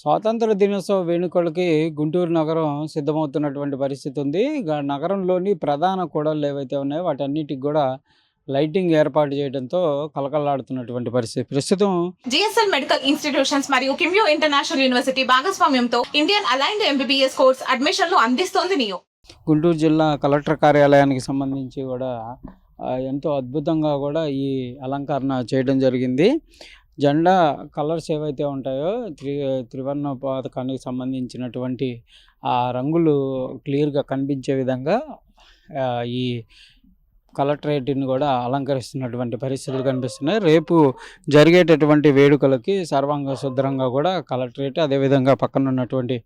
స్వాతంత్ర దినోత్సవ వేడుకలకి గుంటూరు నగరం సిద్ధమవుతున్నటువంటి పరిస్థితి ఉంది. నగరంలోని ప్రధాన కూడళ్ళు ఏవైతే ఉన్నాయో వాటన్నిటికి గూడా లైటింగ్ ఏర్పాటు చేయడంతో కలకల్లాడుతున్నటువంటి పరిస్థితి. ప్రస్తుతం జిఎస్ఎల్ మెడికల్ ఇన్స్టిట్యూషన్స్ మరియు కిమ్యూ ఇంటర్నేషనల్ యూనివర్సిటీ భాగస్వామ్యంతో ఇండియన్ అలైన్డ్ ఎంబీబీఎస్ కోర్స్ అడ్మిషన్లు అందిస్తోంది నియో. గుంటూరు జిల్లా కలెక్టర్ కార్యాలయానికి సంబంధించి కూడా ఎంతో అద్భుతంగా కూడా ఈ అలంకరణ చేయడం జరిగింది. జెండా కలర్స్ ఏవైతే ఉంటాయో త్రివర్ణ పతాకానికి సంబంధించినటువంటి ఆ రంగులు క్లియర్గా కనిపించే విధంగా ఈ కలెక్టరేట్ని కూడా అలంకరిస్తున్నటువంటి పరిస్థితులు కనిపిస్తున్నాయి. రేపు జరిగేటటువంటి వేడుకలకి సర్వాంగ సుందరంగా కూడా కలెక్టరేట్, అదేవిధంగా పక్కన ఉన్నటువంటి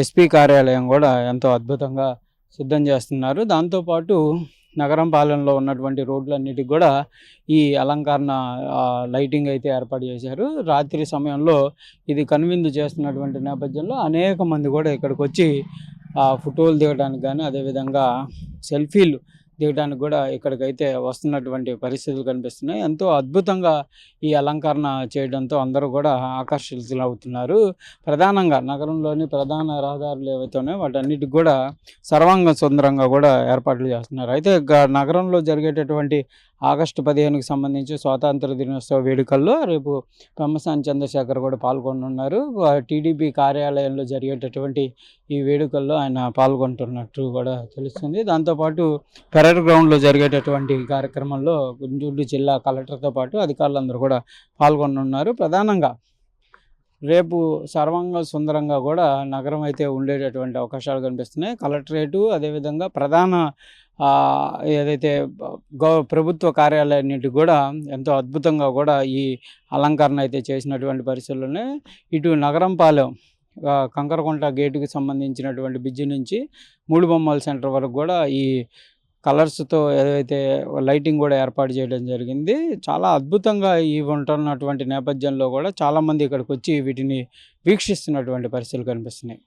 ఎస్పీ కార్యాలయం కూడా ఎంతో అద్భుతంగా సిద్ధం చేస్తున్నారు. దాంతోపాటు నగరం పాలనలో ఉన్నటువంటి రోడ్లన్నిటికి కూడా ఈ అలంకరణ లైటింగ్ అయితే ఏర్పాటు చేశారు. రాత్రి సమయంలో ఇది కనువిందు చేస్తున్నటువంటి నేపథ్యంలో అనేక మంది కూడా ఇక్కడికి వచ్చి ఫోటోలు దిగడానికి కానీ, అదేవిధంగా సెల్ఫీలు దిగడానికి కూడా ఇక్కడికైతే వస్తున్నటువంటి పరిస్థితులు కనిపిస్తున్నాయి. ఎంతో అద్భుతంగా ఈ అలంకరణ చేయడంతో అందరూ కూడా ఆకర్షితులవుతున్నారు. ప్రధానంగా నగరంలోని ప్రధాన రహదారులు ఏవైతే ఉన్నాయో వాటన్నిటికి కూడా సర్వాంగ సుందరంగా కూడా ఏర్పాట్లు చేస్తున్నారు. అయితే నగరంలో జరిగేటటువంటి ఆగస్టు 15కి సంబంధించి స్వాతంత్ర దినోత్సవ వేడుకల్లో రేపు పెమ్మసాని చంద్రశేఖర్ కూడా పాల్గొనున్నారు. టీడీపీ కార్యాలయంలో జరిగేటటువంటి ఈ వేడుకల్లో ఆయన పాల్గొంటున్నట్టు కూడా తెలుస్తుంది. దాంతోపాటు పెరడ్ గ్రౌండ్లో జరిగేటటువంటి కార్యక్రమంలో గుంటూరు జిల్లా కలెక్టర్తో పాటు అధికారులందరూ కూడా పాల్గొనున్నారు. ప్రధానంగా రేపు సర్వాంగ సుందరంగా కూడా నగరం అయితే ఉండేటటువంటి అవకాశాలు కనిపిస్తున్నాయి. కలెక్టరేటు, అదేవిధంగా ప్రధాన ఏదైతే ప్రభుత్వ కార్యాలయాన్నిటికి కూడా ఎంతో అద్భుతంగా కూడా ఈ అలంకరణ అయితే చేసినటువంటి పరిస్థితుల్లోనే ఇటు నగరంపాలెం కంకరకుంట గేటుకి సంబంధించినటువంటి బ్రిడ్జి నుంచి మూడు బొమ్మల సెంటర్ వరకు కూడా ఈ కలర్స్తో ఏదైతే లైటింగ్ కూడా ఏర్పాటు చేయడం జరిగింది. చాలా అద్భుతంగా ఇవి ఉంటున్నటువంటి నేపథ్యంలో కూడా చాలామంది ఇక్కడికి వచ్చి వీటిని వీక్షిస్తున్నటువంటి పరిస్థితులు కనిపిస్తున్నాయి.